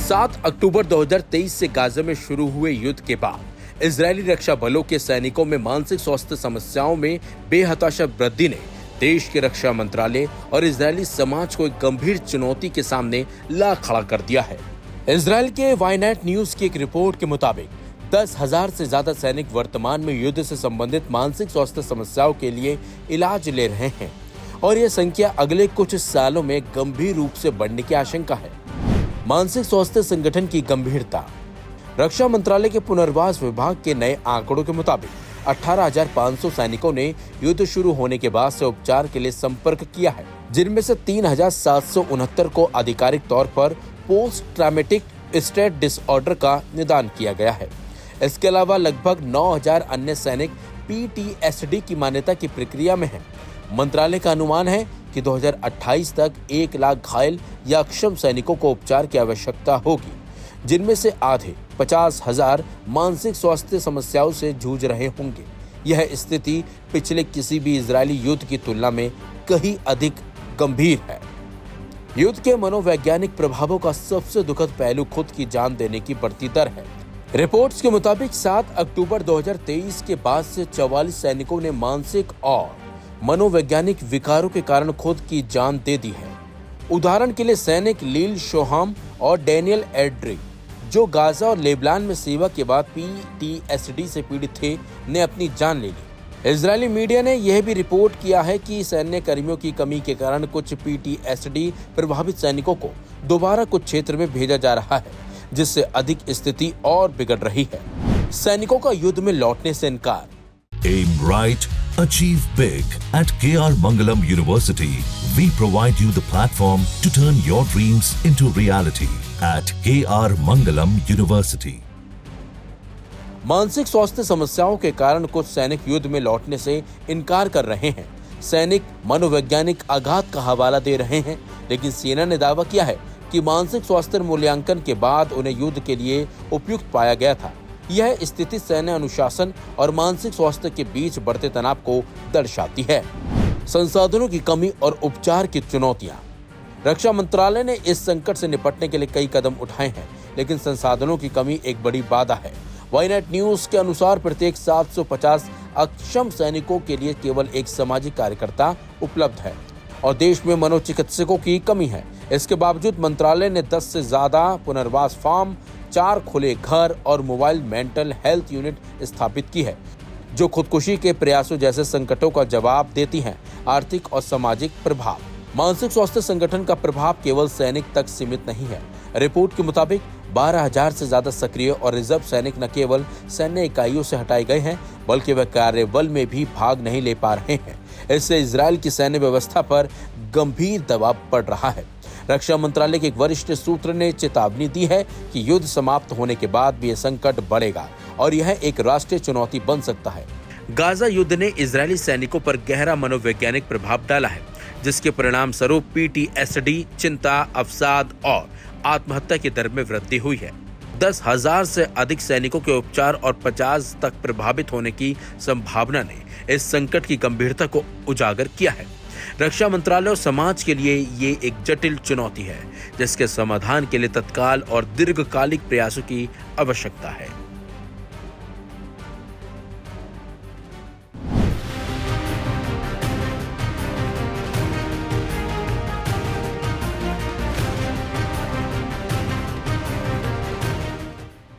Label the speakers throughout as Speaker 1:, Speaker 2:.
Speaker 1: 7 अक्टूबर 2023 से गाजा में शुरू हुए युद्ध के बाद इजरायली रक्षा बलों के सैनिकों में मानसिक स्वास्थ्य समस्याओं में बेहताशा वृद्धि ने देश के रक्षा मंत्रालय और इजरायली समाज को एक गंभीर चुनौती के सामने ला खड़ा कर दिया है। इजरायल के वाईनेट न्यूज की एक रिपोर्ट के मुताबिक 10,000 से ज्यादा सैनिक वर्तमान में युद्ध से संबंधित मानसिक स्वास्थ्य समस्याओं के लिए इलाज ले रहे हैं और यह संख्या अगले कुछ सालों में गंभीर रूप से बढ़ने की आशंका है। मानसिक स्वास्थ्य संगठन की गंभीरता। रक्षा मंत्रालय के पुनर्वास विभाग के नए आंकड़ों के मुताबिक 18,500 सैनिकों ने युद्ध शुरू होने के बाद से उपचार के लिए संपर्क किया है, जिनमें से 3,769 को आधिकारिक तौर पर पोस्ट ट्रॉमेटिक स्ट्रेस डिसऑर्डर का निदान किया गया है। इसके अलावा लगभग 9,000 अन्य सैनिक PTSD की मान्यता की प्रक्रिया में हैं। मंत्रालय का अनुमान है कि 2028 तक 1 लाख घायल या अक्षम सैनिकों को उपचार की आवश्यकता होगी, जिनमें से आधे 50,000 मानसिक स्वास्थ्य समस्याओं से जूझ रहे होंगे। यह स्थिति पिछले किसी भी इजरायली युद्ध की तुलना में कहीं अधिक गंभीर है। युद्ध के मनोवैज्ञानिक प्रभावों का सबसे दुखद पहलू खुद की जान देने की बढ़ती दर है। रिपोर्ट्स के मुताबिक 7 अक्टूबर 2023 के बाद से 44 सैनिकों ने मानसिक और मनोवैज्ञानिक विकारों के कारण खुद की जान दे दी है। उदाहरण के लिए सैनिक लील शोहाम और डैनियल एड्री, जो गाजा और लेबनान में सेवा के बाद PTSD से पीड़ित थे, ने अपनी जान ले ली। इजरायली मीडिया ने यह भी रिपोर्ट किया है कि सैन्य कर्मियों की कमी के कारण कुछ PTSD प्रभावित सैनिकों को दोबारा कुछ क्षेत्र में भेजा जा रहा है, जिससे अधिक स्थिति और बिगड़ रही है। सैनिकों का युद्ध में लौटने से इनकार।
Speaker 2: Aim right, achieve big. At KR Mangalam University, we provide you the platform to turn your dreams into reality. At KR Mangalam University.
Speaker 1: मानसिक स्वास्थ्य समस्याओं के कारण कुछ सैनिक युद्ध में लौटने से इनकार कर रहे हैं। सैनिक मनोवैज्ञानिक आघात का हवाला दे रहे हैं, लेकिन सेना ने दावा किया है कि मानसिक स्वास्थ्य मूल्यांकन के बाद उन्हें युद्ध के लिए उपयुक्त पाया गया था। यह स्थिति सैन्य अनुशासन और मानसिक स्वास्थ्य के बीच बढ़ते तनाव को दर्शाती है। संसाधनों की कमी और उपचार की चुनौतियां। रक्षा मंत्रालय ने इस संकट से निपटने के लिए कई कदम उठाए हैं, लेकिन संसाधनों की कमी एक बड़ी बाधा है। वाईनेट न्यूज के अनुसार प्रत्येक 750 अक्षम सैनिकों के लिए केवल एक सामाजिक कार्यकर्ता उपलब्ध है और देश में मनोचिकित्सकों की कमी है। इसके बावजूद मंत्रालय ने 10 से ज्यादा पुनर्वास फार्म, 4 खुले घर और मोबाइल मेंटल हेल्थ यूनिट स्थापित की है, जो खुदकुशी के प्रयासों जैसे संकटों का जवाब देती हैं। आर्थिक और सामाजिक प्रभाव। मानसिक स्वास्थ्य संगठन का प्रभाव केवल सैनिक तक सीमित नहीं है। रिपोर्ट के मुताबिक 12,000 से ज्यादा सक्रिय और रिजर्व सैनिक न केवल सैन्य इकाइयों से हटाए गए हैं, बल्कि वे कार्यबल में भी भाग नहीं ले पा रहे हैं। इससे इजरायल की सैन्य व्यवस्था पर गंभीर दबाव पड़ रहा है। रक्षा मंत्रालय के एक वरिष्ठ सूत्र ने चेतावनी दी है कि युद्ध समाप्त होने के बाद भी यह संकट बढ़ेगा और यह एक राष्ट्रीय चुनौती बन सकता है। गाजा युद्ध ने इजरायली सैनिकों पर गहरा मनोवैज्ञानिक प्रभाव डाला है, जिसके परिणाम स्वरूप PTSD, चिंता, अवसाद और आत्महत्या की दर में वृद्धि हुई है। 10,000 से अधिक सैनिकों के उपचार और 50 तक प्रभावित होने की संभावना ने इस संकट की गंभीरता को उजागर किया है। रक्षा मंत्रालय और समाज के लिए ये एक जटिल चुनौती है, जिसके समाधान के लिए तत्काल और दीर्घकालिक प्रयासों की आवश्यकता है।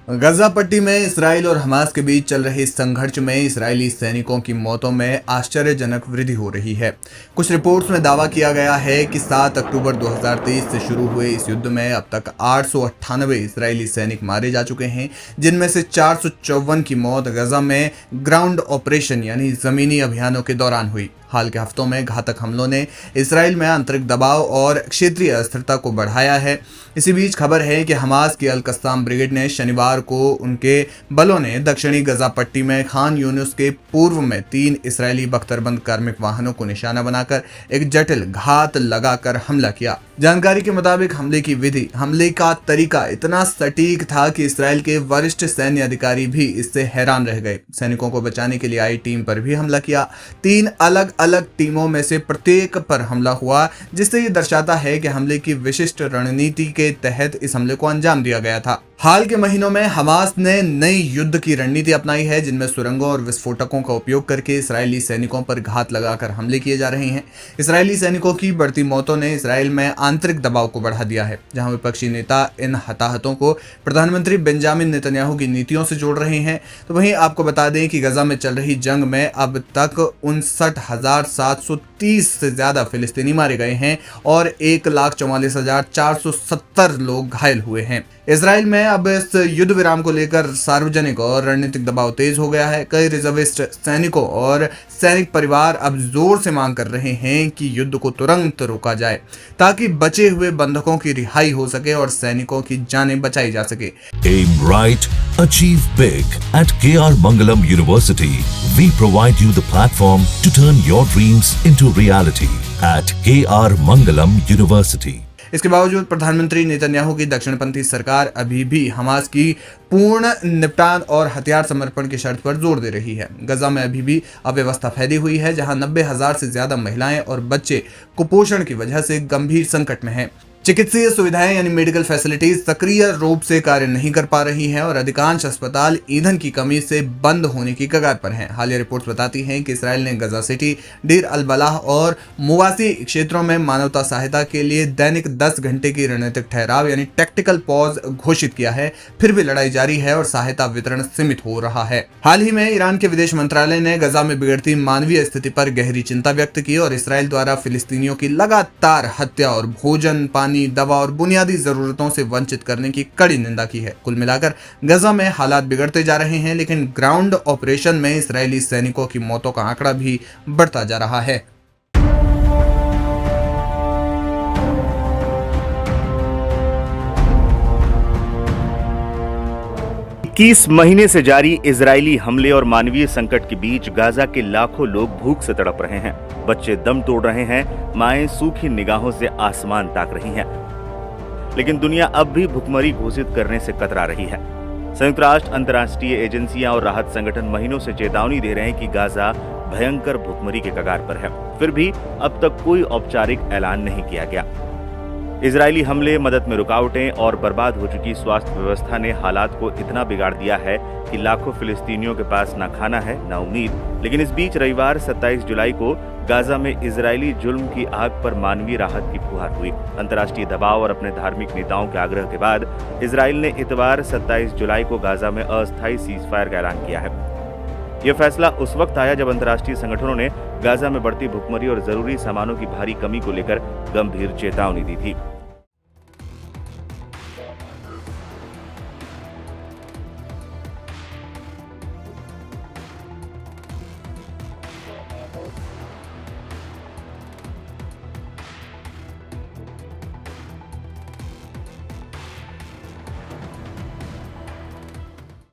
Speaker 3: गजा पट्टी में इसराइल और हमास के बीच चल रहे इस संघर्ष में इजरायली सैनिकों की मौतों में आश्चर्यजनक वृद्धि हो रही है। कुछ रिपोर्ट्स में दावा किया गया है कि 7 अक्टूबर 2023 से शुरू हुए इस युद्ध में अब तक 898 इजरायली सैनिक मारे जा चुके हैं, जिनमें से 454 की मौत गजा में ग्राउंड ऑपरेशन यानी जमीनी अभियानों के दौरान हुई। हाल के हफ्तों में घातक हमलों ने इसराइल में आंतरिक दबाव और क्षेत्रीय अस्थिरता को बढ़ाया है। इसी बीच खबर है कि हमास की अल-कस्साम ब्रिगेड ने शनिवार को उनके बलों ने दक्षिणी गजा पट्टी में खान यूनिस के पूर्व में 3 इसराइली बख्तरबंद कार्मिक वाहनों को निशाना बनाकर एक जटिल घात लगाकर हमला किया। जानकारी के मुताबिक हमले की विधि, हमले का तरीका इतना सटीक था कि इसराइल के वरिष्ठ सैन्य अधिकारी भी इससे हैरान रह गए। सैनिकों को बचाने के लिए आई टीम पर भी हमला किया। 3 अलग अलग टीमों में से प्रत्येक पर हमला हुआ, जिससे ये दर्शाता है कि हमले की विशिष्ट रणनीति के तहत इस हमले को अंजाम दिया गया था। हाल के महीनों में हमास ने नई युद्ध की रणनीति अपनाई है, जिनमें सुरंगों और विस्फोटकों का उपयोग करके इजरायली सैनिकों पर घात लगाकर हमले किए जा रहे हैं। इजरायली सैनिकों की बढ़ती मौतों ने इजराइल में आंतरिक दबाव को बढ़ा दिया है, जहां विपक्षी नेता इन हताहतों को प्रधानमंत्री बेंजामिन नेतन्याहू की नीतियों से जोड़ रहे हैं। तो वहीं आपको बता दें कि गजा में चल रही जंग में अब तक 59,730 से ज्यादा फिलिस्तीनी मारे गए हैं और 1,44,470 लोग घायल हुए हैं। इजराइल में अब इस युद्ध विराम को लेकर सार्वजनिक और रणनीतिक दबाव तेज हो गया है। कई रिजर्विस्ट सैनिकों और सैनिक परिवार अब जोर से मांग कर रहे हैं कि युद्ध को तुरंत रोका जाए, ताकि बचे हुए बंधकों की रिहाई हो सके और सैनिकों की जानें बचाई जा सके।
Speaker 2: Aim right, achieve big. At KR Mangalam University, we provide you the platform to turn your dreams into reality. At KR Mangalam University.
Speaker 3: इसके बावजूद प्रधानमंत्री नेतन्याहू की दक्षिणपंथी सरकार अभी भी हमास की पूर्ण निपटान और हथियार समर्पण की शर्त पर जोर दे रही है। गजा में अभी भी अव्यवस्था फैली हुई है, जहां 90,000 से ज्यादा महिलाएं और बच्चे कुपोषण की वजह से गंभीर संकट में हैं। चिकित्सीय सुविधाएं यानी मेडिकल फैसिलिटीज सक्रिय रूप से कार्य नहीं कर पा रही हैं और अधिकांश अस्पताल ईंधन की कमी से बंद होने की कगार पर हैं। हालिया रिपोर्ट्स बताती हैं कि इजराइल ने गजा सिटी, डीर अल बलाह और मुवासी क्षेत्रों में मानवता सहायता के लिए दैनिक 10 घंटे की रणनीतिक ठहराव यानी टैक्टिकल पॉज घोषित किया है। फिर भी लड़ाई जारी है और सहायता वितरण सीमित हो रहा है। हाल ही में ईरान के विदेश मंत्रालय ने गजा में बिगड़ती मानवीय स्थिति पर गहरी चिंता व्यक्त की और इसराइल द्वारा फिलिस्तीनियों की लगातार हत्या और भोजन, पानी, दवा और बुनियादी जरूरतों से वंचित करने की कड़ी निंदा की है। कुल मिलाकर गजा में हालात बिगड़ते जा रहे हैं, लेकिन ग्राउंड ऑपरेशन में इजरायली सैनिकों की मौतों का आंकड़ा भी बढ़ता जा रहा है।
Speaker 4: इक्कीस महीने से जारी इजरायली हमले और मानवीय संकट के बीच गाजा के लाखों लोग भूख से तड़प रहे हैं। बच्चे दम तोड़ रहे हैं, माएं सूखी निगाहों से आसमान ताक रही हैं। लेकिन दुनिया अब भी भुखमरी घोषित करने से कतरा रही है। संयुक्त राष्ट्र, अंतर्राष्ट्रीय एजेंसियां और राहत संगठन महीनों से चेतावनी दे रहे हैं कि गाजा भयंकर भुखमरी के कगार पर है। फिर भी अब तक कोई औपचारिक ऐलान नहीं किया गया। इजरायली हमले, मदद में रुकावटें और बर्बाद हो चुकी स्वास्थ्य व्यवस्था ने हालात को इतना बिगाड़ दिया है कि लाखों फिलिस्तीनियों के पास न खाना है न उम्मीद। लेकिन इस बीच रविवार 27 जुलाई को गाजा में इजरायली जुल्म की आग पर मानवीय राहत की फुहार हुई। अंतर्राष्ट्रीय दबाव और अपने धार्मिक नेताओं के आग्रह के बाद इजराइल ने इतवार 27 जुलाई को गाजा में अस्थायी सीजफायर का ऐलान किया है। यह फैसला उस वक्त आया जब अंतर्राष्ट्रीय संगठनों ने गाजा में बढ़ती भुखमरी और जरूरी सामानों की भारी कमी को लेकर गंभीर चेतावनी दी थी।